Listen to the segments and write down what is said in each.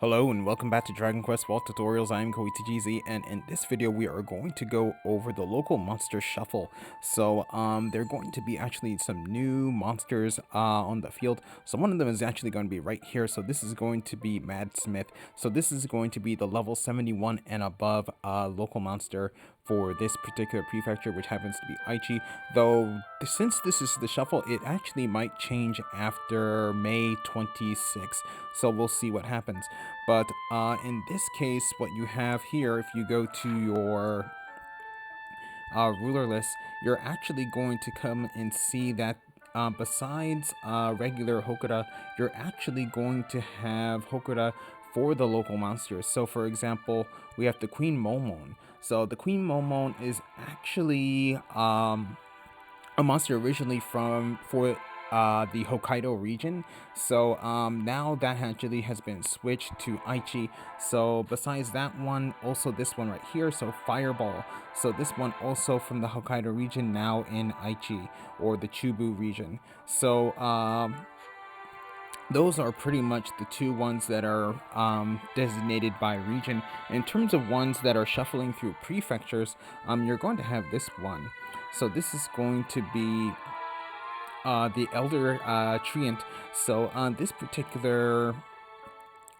Hello and welcome back to Dragon Quest Vault Tutorials. I am KoichiGZ, and in this video we are going to go over the local monster shuffle. So there are going to be actually some new monsters on the field. So one of them is actually going to be right here. So this is going to be Mad Smith. So this is going to be the level 71 and above local monster for this particular prefecture, which happens to be Aichi. Though since this is the shuffle, it actually might change after May 26th. So we'll see what happens. But in this case, what you have here, if you go to your ruler list, you're actually going to come and see that besides regular Hokora, you're actually going to have Hokora for the local monsters. So for example, we have the Queen Momon. So the Queen Momon is actually a monster originally for the Hokkaido region. So now that actually has been switched to Aichi. So besides that one, also this one right here, so Fireball. So this one also from the Hokkaido region, now in Aichi, or the Chubu region. So those are pretty much the two ones that are designated by region. In terms of ones that are shuffling through prefectures, you're going to have this one. So this is going to be the Elder Treant. So this particular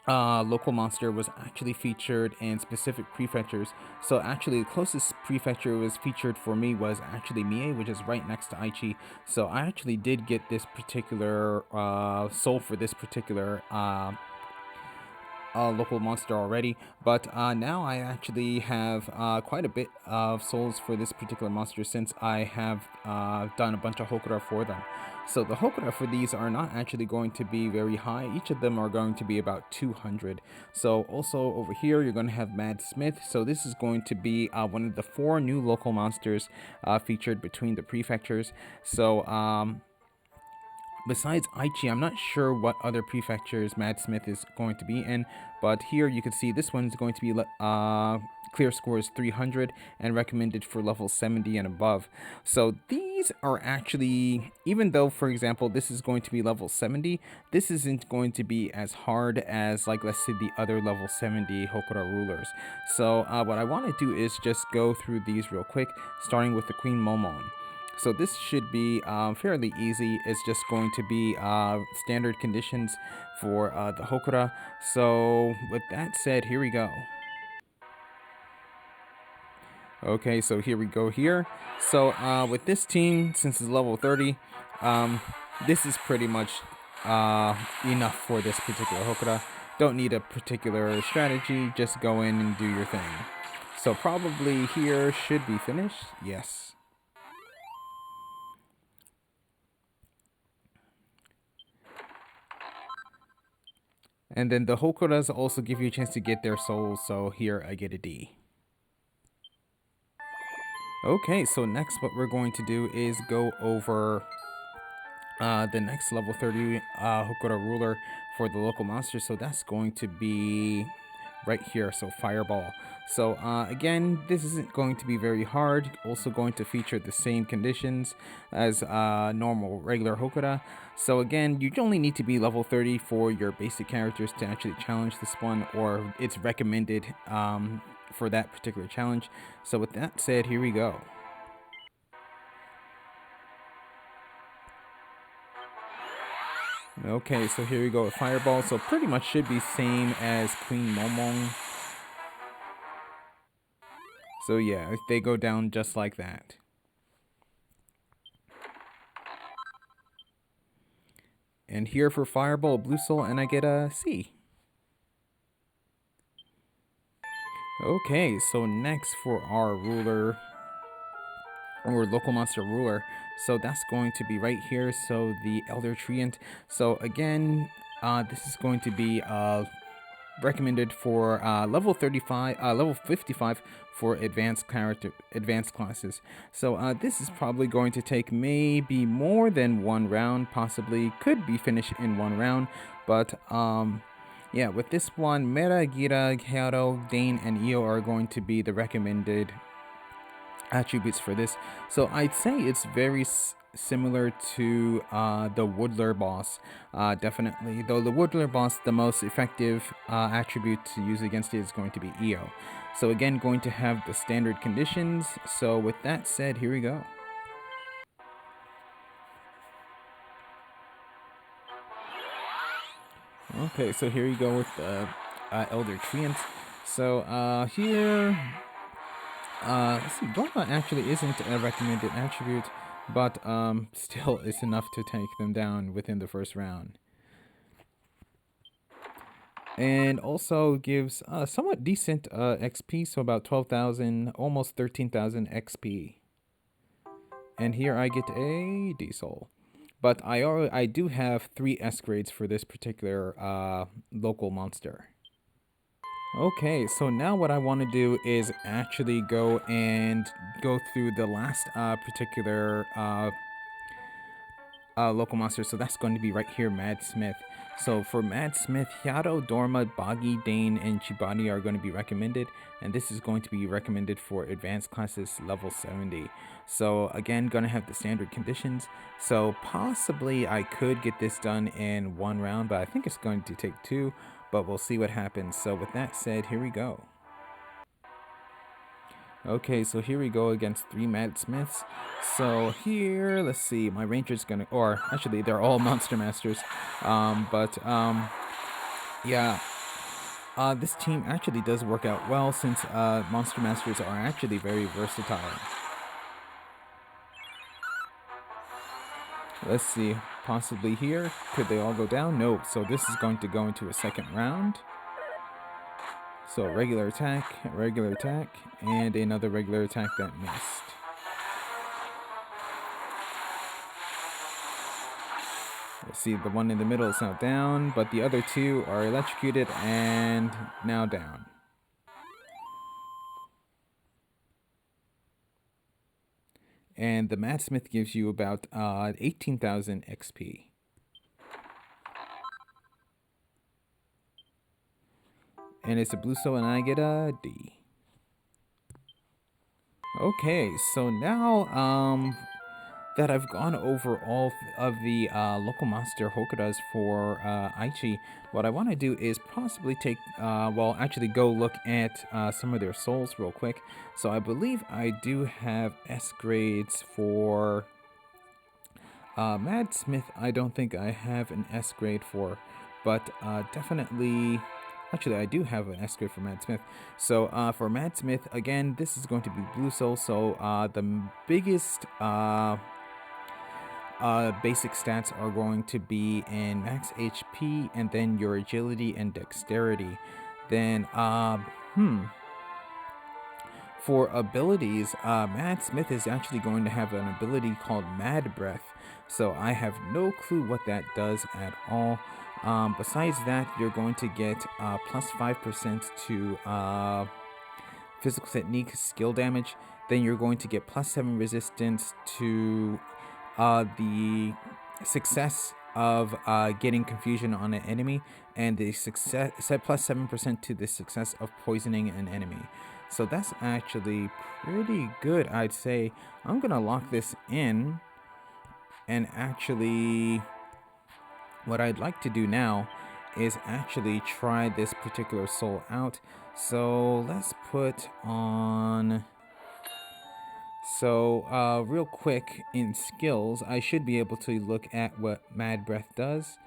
local monster was actually featured in specific prefectures. So actually the closest prefecture was featured for me was actually Mie, which is right next to Aichi. So I actually did get this particular soul for this particular local monster already, but now I actually have quite a bit of souls for this particular monster, since I have done a bunch of Hokora for them. So the Hokora for these are not actually going to be very high. Each of them are going to be about 200. So also over here you're going to have Mad Smith. So this is going to be one of the 4 new local monsters featured between the prefectures. So besides Aichi, I'm not sure what other prefectures Mad Smith is going to be in, but here you can see this one's going to be clear score is 300 and recommended for level 70 and above. So these are actually, even though for example this is going to be level 70, this isn't going to be as hard as, like, let's say the other level 70 Hokora rulers. So what I want to do is just go through these real quick, starting with the Queen Momon. So this should be fairly easy. It's just going to be standard conditions for the Hokora. So with that said, here we go. Okay, so here we go here. So with this team, since it's level 30, this is pretty much enough for this particular Hokora. Don't need a particular strategy, just go in and do your thing. So probably here should be finished. Yes. And then the Hokoras also give you a chance to get their souls, so here I get a D. Okay, so next what we're going to do is go over the next level 30 Hokora ruler for the local monster. So that's going to be right here, so Fireball. So again, this isn't going to be very hard. Also going to feature the same conditions as normal regular Hokora. So again, you only need to be level 30 for your basic characters to actually challenge this one, or it's recommended for that particular challenge. So with that said, here we go. Okay, so here we go with Fireball. So pretty much should be same as Queen Momon. So yeah, they go down just like that. And here for Fireball, Blue Soul, and I get a C. Okay, so next for our ruler, or local monster ruler, so that's going to be right here, so the Elder Treant. So again, this is going to be recommended for level 35, level 55 for advanced classes. So this is probably going to take maybe more than 1 round, possibly could be finished in 1 round, but yeah, with this one, Mera, Gira, Haru, Dane, and Io are going to be the recommended attributes for this. So I'd say it's very similar to the Woodler boss, definitely. Though the Woodler boss, the most effective attribute to use against it is going to be EO. So again, going to have the standard conditions. So with that said, here we go. Okay, so here you go with the Elder Treant. So here, let's see, Dharma actually isn't a recommended attribute, but still is enough to take them down within the first round. And also gives somewhat decent XP, so about 12,000, almost 13,000 XP. And here I get a D-Soul. But I do have 3 S grades for this particular local monster. Okay, so now what I want to do is actually go through the last particular local monster. So that's going to be right here, Mad Smith. So for Mad Smith, Hyato, Dorma, Boggy, Dane, and Chibani are going to be recommended. And this is going to be recommended for advanced classes level 70. So again, going to have the standard conditions. So possibly I could get this done in 1 round, but I think it's going to take 2. But we'll see what happens. So with that said, here we go. Okay, so here we go against 3 Mad Smiths. So here, let's see, my ranger's gonna, or actually they're all Monster Masters. Yeah, this team actually does work out well since Monster Masters are actually very versatile. Let's see, possibly here, could they all go down? No, so this is going to go into a second round. So regular attack, and another regular attack that missed. Let's see, the one in the middle is now down, but the other 2 are electrocuted and now down. And the Mad Smith gives you about 18,000 XP. And it's a blue soul, and I get a D. Okay, so now that I've gone over all of the local monster Hokoras for Aichi, what I want to do is possibly take, actually go look at some of their souls real quick. So I believe I do have S grades for Mad Smith. I don't think I have an S grade for, but definitely... Actually, I do have an S grade for Mad Smith. So for Mad Smith, again, this is going to be Blue Soul. So the biggest basic stats are going to be in max HP and then your agility and dexterity. Then, for abilities, Mad Smith is actually going to have an ability called Mad Breath. So I have no clue what that does at all. Besides that, you're going to get plus 5% to physical technique skill damage. Then you're going to get plus 7 resistance to the success of getting confusion on an enemy, and the success set plus 7% to the success of poisoning an enemy. So that's actually pretty good, I'd say. I'm gonna lock this in, and actually what I'd like to do now is actually try this particular soul out. So let's put on... So real quick, in skills, I should be able to look at what Mad Breath does.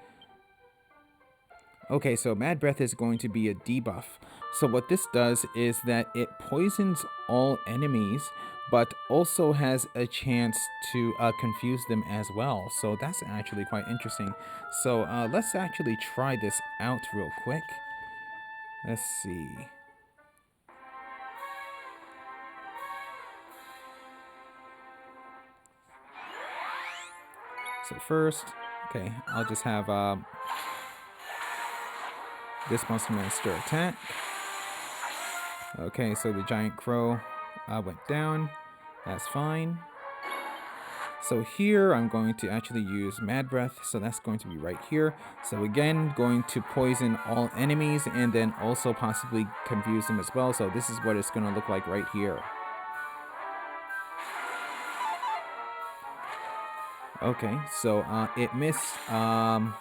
Okay, so Mad Breath is going to be a debuff. So what this does is that it poisons all enemies, but also has a chance to confuse them as well. So that's actually quite interesting. So let's actually try this out real quick. Let's see. So first, okay, I'll just have this Monster Master attack. Okay, so the Giant Crow went down. That's fine. So here I'm going to actually use Mad Breath, so that's going to be right here. So again, going to poison all enemies and then also possibly confuse them as well. So this is what it's going to look like right here. Okay, so it missed the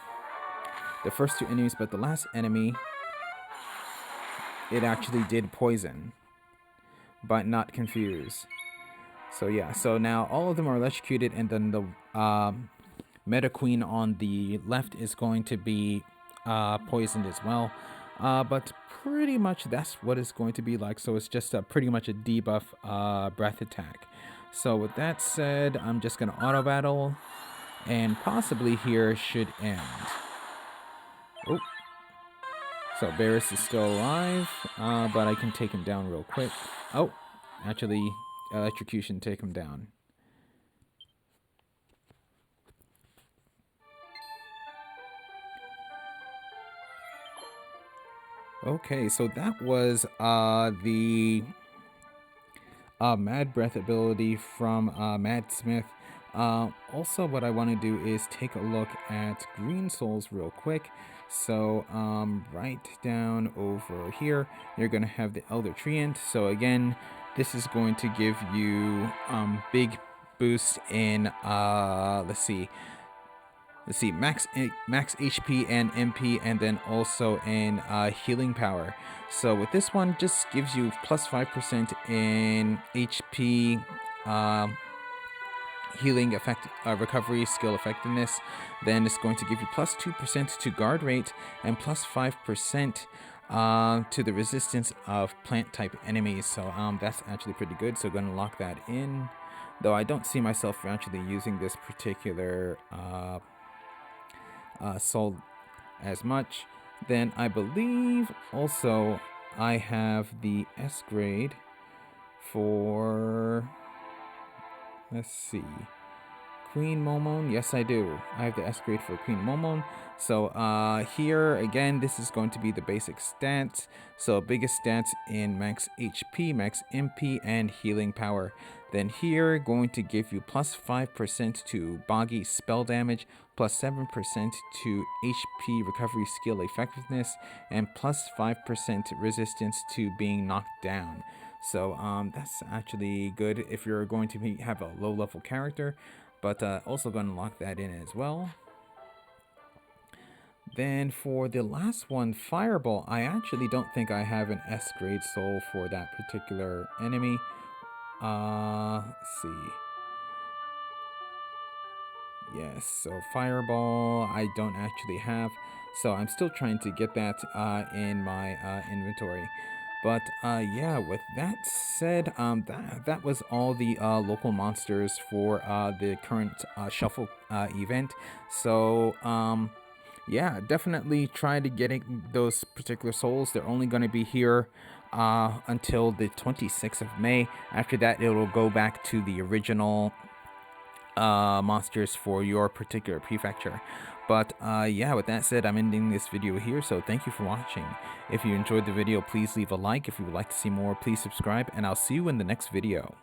first two enemies, but the last enemy, it actually did poison, but not confuse. So yeah, so now all of them are electrocuted, and then the Meta Queen on the left is going to be poisoned as well. But pretty much that's what it's going to be like. So it's just pretty much a debuff breath attack. So with that said, I'm just going to auto battle, and possibly here should end. Oh, so Barris is still alive, but I can take him down real quick. Oh, actually, electrocution take him down. Okay, so that was the Mad Breath ability from Mad Smith. Also, what I want to do is take a look at Green Souls real quick. So, right down over here, you're going to have the Elder Treant. So again, this is going to give you big boost in, let's see, max HP and MP, and then also in healing power. So with this one, just gives you plus 5% in HP, healing effect, recovery skill effectiveness. Then it's going to give you plus 2% to guard rate and plus 5% to the resistance of plant type enemies. So that's actually pretty good. So going to lock that in. Though I don't see myself actually using this particular soul as much. Then I believe also I have the S grade for, let's see, Queen Momon. Yes, I do. I have the S grade for Queen Momon. So here again, this is going to be the basic stats. So biggest stats in max HP, max MP, and healing power. Then here, going to give you plus 5% to Boggy spell damage, plus 7% to HP recovery skill effectiveness, and plus 5% resistance to being knocked down. So that's actually good if you're going to have a low level character, but also going to lock that in as well. Then for the last one, Fireball, I actually don't think I have an S grade soul for that particular enemy. Let's see. Yes, so Fireball I don't actually have, so I'm still trying to get that in my inventory. But yeah, with that said, that was all the local monsters for the current shuffle event. So yeah, definitely try to get those particular souls. They're only going to be here until the 26th of May. After that, it will go back to the original monsters for your particular prefecture. But yeah, with that said, I'm ending this video here, so thank you for watching. If you enjoyed the video, please leave a like. If you would like to see more, please subscribe, and I'll see you in the next video.